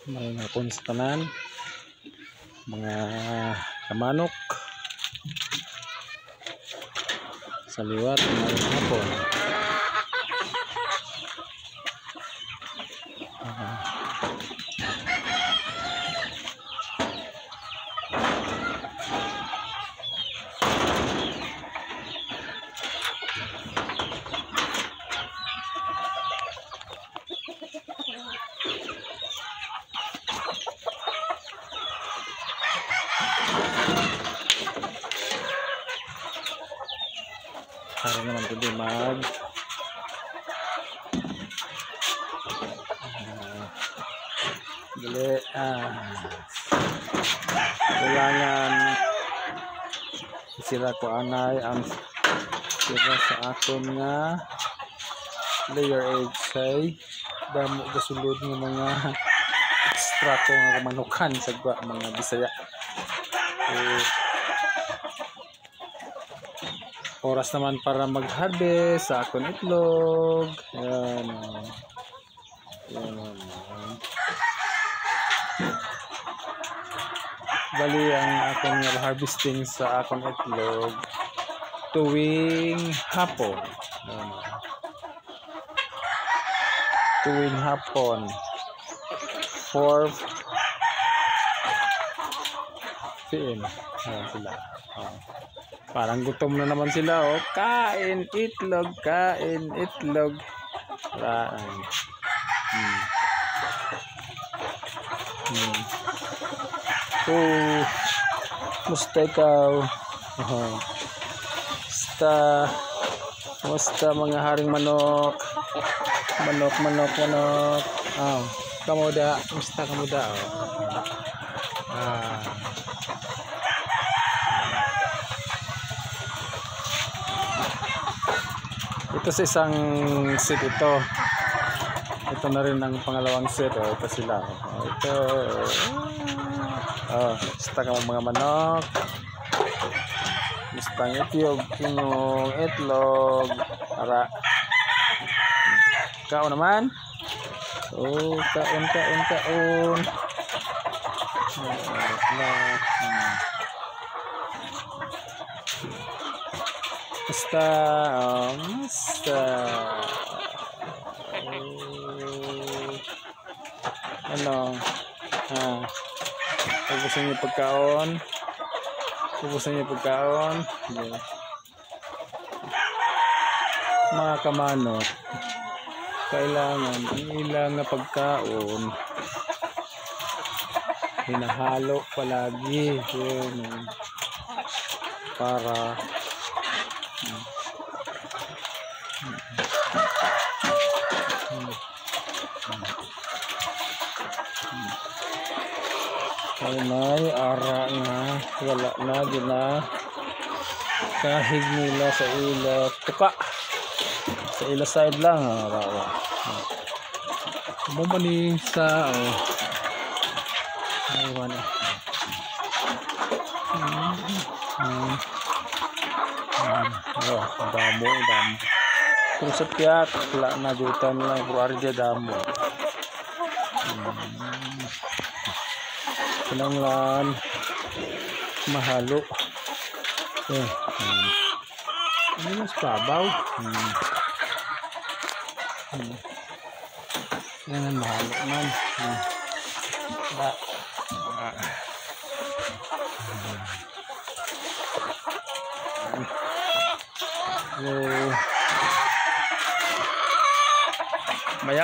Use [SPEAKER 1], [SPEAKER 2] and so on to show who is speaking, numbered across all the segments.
[SPEAKER 1] May hapon sa tanan, mga kamanok sa liwat, may hapon. Para naman ito mag dali kailangan sila ko anay ang sila sa aton nga layer egg say damo gasulod ng mga extra ko nga manukan sa mga Bisaya. Oras naman para mag-harvest sa akong itlog. Ayan. Ayan. Bali ang akong harvesting sa akong itlog tuwing hapon. Ayan. Tuwing hapon 4 PM. Ayan sila. Parang gutom na naman sila, oh. Kain itlog, kain itlog. Musta ikaw? Musta mga haring manok? Manok. Kamuda, musta kamuda, oh. Ito sa isang set ito. Ito na rin ang pangalawang set. Ito sila. Ito. Basta ka mga manok. Basta ang inyong itlog. Para. Kaon naman. Kaon. Basta ubusin niyo pagkaon. Mga kamanok, kailangan ilang na pagkaon hinahalo palagi yun para ay may ara nga wala na gina kahig nila sa ila tuka sa ila side lang rawa bumalik sa aywan damo pero sa tiyak wala na jutan lang pero arja damo kailangan mahalo ini mas babaw kailangan mahalo man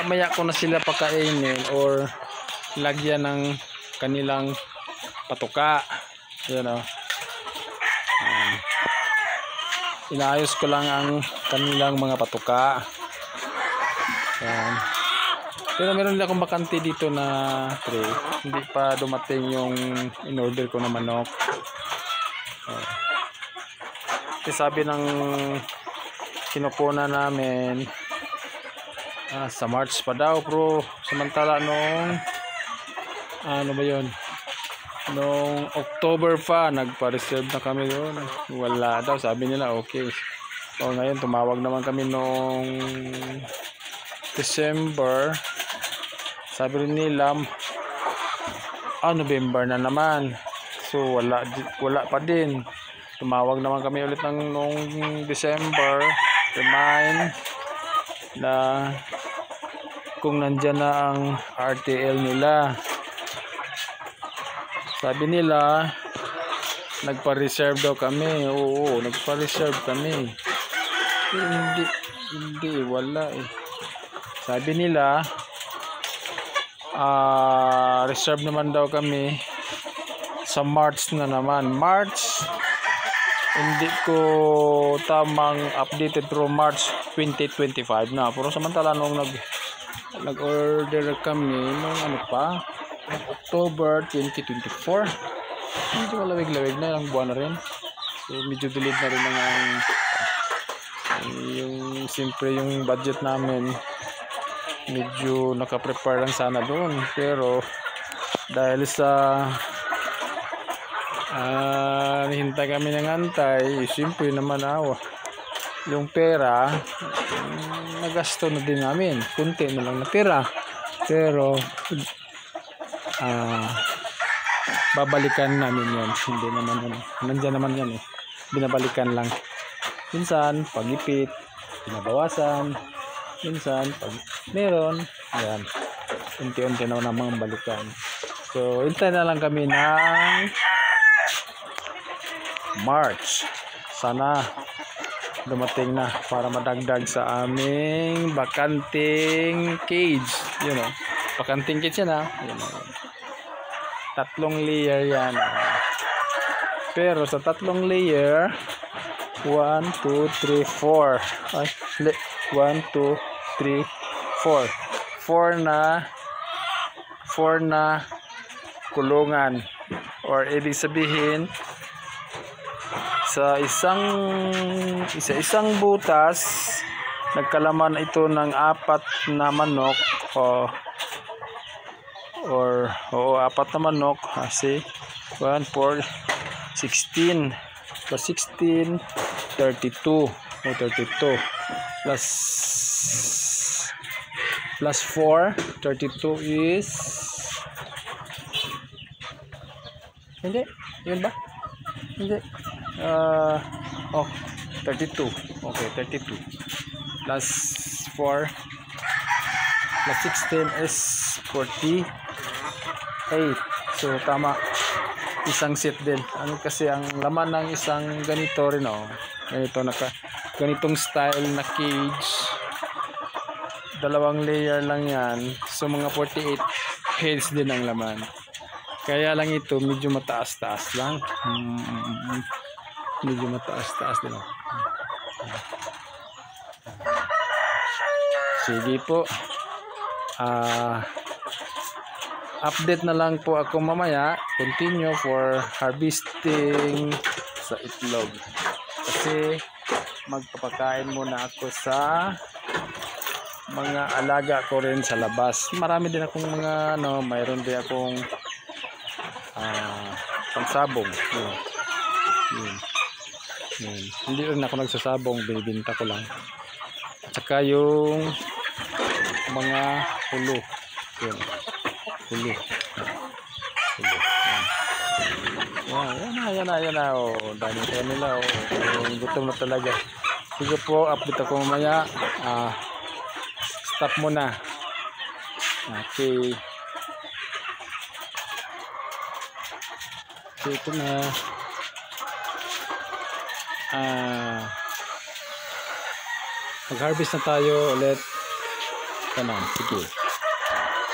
[SPEAKER 1] maya ko na sila pakainin or lagyan ng kanilang patuka. Yan inaayos ko lang ang kanilang mga patuka. Yan. Pero meron din akong bakante dito na tray. Hindi pa dumating yung in-order ko na manok. Kasi sabi ng kinupuna namin sa March pa daw, pero samantala nung ano ba yun, nung October pa nagpa-reserve na kami doon, wala daw, sabi nila okay O ngayon, tumawag naman kami nung December. Sabi rin nila, November na naman. So, wala pa din. Tumawag naman kami ulit nung December. Remind na kung nandyan na ang RTL nila. Sabi nila, nagpa-reserve daw kami. Oo, nagpa-reserve kami. Hindi, wala eh. Sabi nila, reserve naman daw kami sa March na naman. March, hindi ko tamang updated through March 2025 na. Pero samantala nung nag-order kami nung October 2024. Medyo malawig-lawig na, ilang buwan na rin. So medyo delayed na rin yung siyempre yung budget namin. Medyo nakaprepare lang sana doon, pero dahil sa hintay kami ng antay, siyempre naman yung pera nagasto na din namin, kunti na lang natira, pero babalikan namin yun. Hindi naman nandyan naman yan eh, binabalikan lang. Minsan pag-ipit binabawasan, minsan pag meron, ayan, unti-unti na namang balikan. So hintay na lang kami ng March, sana dumating na para madagdag sa aming bakanting cage. Bakanting cage yan tatlong layer yan. Pero sa tatlong layer, 1, 2, 3, 4. 1, 2, 3, 4. 4 na kulungan. Or ibig sabihin, sa isang butas, nagkalaman ito ng 4 na manok or 4 na manok. Kasi 1, 4, 16 plus 16, 32 plus 4, 32 is hindi, yun ba? Hindi 32. Okay, 32 plus 4 plus 16 is 48. So tama, isang set din. Kasi ang laman ng isang ganito rin ganitong style na cage, 2 layer lang yan. So mga 48 heads din ang laman. Kaya lang ito medyo mataas-taas lang. Medyo mataas-taas din. Sige po. Update na lang po ako mamaya. Continue for harvesting sa itlog. Kasi magpapakain muna ako sa mga alaga ko rin sa labas. Marami din akong mga mayroon din akong pansabong. Hindi rin ako nagsasabong, binibinta ko lang. At saka yung mga hulo. Hulo. Yan na. Dami ko nila. Gutom na talaga. Sige po, update ako mamaya. Stop muna. Okay. So ito na. Mag-harvest na tayo ulit. Sige.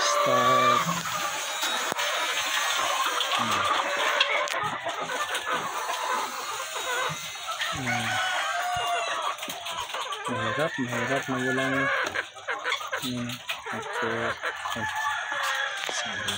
[SPEAKER 1] Start. Mahirap magulang. Okay. Sana.